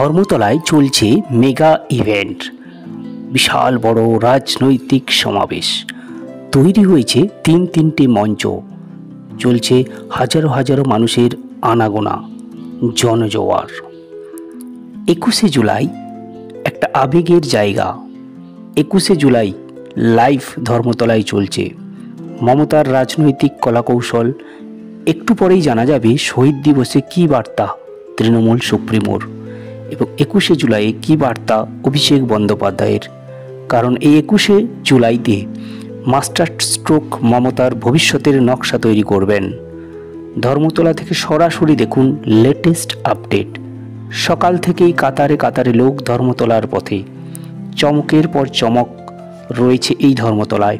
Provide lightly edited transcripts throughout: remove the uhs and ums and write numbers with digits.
ধর্মতলায় চলছে mega event, বিশাল বড় রাজনৈতিক সমাবেশ। তৈরি হয়েছে তিনটে মঞ্চ, চলছে হাজারো হাজারো মানুষের আনাগোনা, জনজোয়ার। 21শে জুলাই একটা আবেগের জায়গা। 21শে জুলাই লাইভ ধর্মতলায় চলছে। মমতার রাজনৈতিক কলাকৌশল। একটু পরেই জানা যাবে শহীদ দিবসে কী বার্তা তৃণমূল সুপ্রিমোর এবং 21শে জুলাইয়ে কী বার্তা অভিষেক বন্দ্যোপাধ্যায়ের। কারণ এই 21শে জুলাইতে মাস্টার স্ট্রোক মমতার ভবিষ্যতের নকশা তৈরি করবেন। ধর্মতলা থেকে সরাসরি দেখুন লেটেস্ট আপডেট। সকাল থেকেই কাতারে কাতারে লোক ধর্মতলার পথে। চমকের পর চমক রয়েছে এই ধর্মতলায়।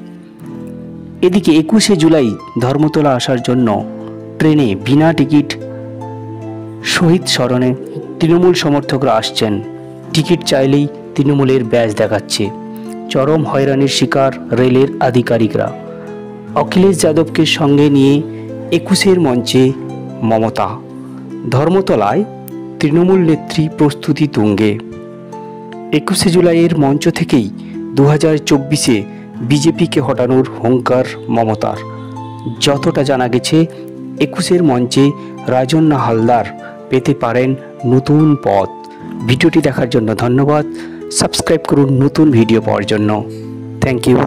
এদিকে 21শে জুলাই ধর্মতলা আসার জন্য ট্রেনে বিনা টিকিট শহীদ স্মরণে তৃণমূল সমর্থকরা আসছেন। টিকিট চাইলেই তৃণমূলের ব্যাজ দেখাচ্ছে। চরম হয়রানির শিকার রেলের আধিকারিকরা। অখিলেশ যাদবকে সঙ্গে নিয়ে 21শের মঞ্চে মমতা। ধর্মতলায় তৃণমূল নেত্রী প্রস্তুতি তুঙ্গে। 21শে জুলাইয়ের মঞ্চ থেকেই 2024-এ বিজেপিকে হটানোর হুঙ্কার মমতার। যতটা জানা গেছে 21শের মঞ্চে রাজন্না হালদার পেতে পারেন নতুন পথ। ভিডিওটি দেখার জন্য ধন্যবাদ। সাবস্ক্রাইব করুন নতুন ভিডিও পাওয়ার জন্য। Thank you.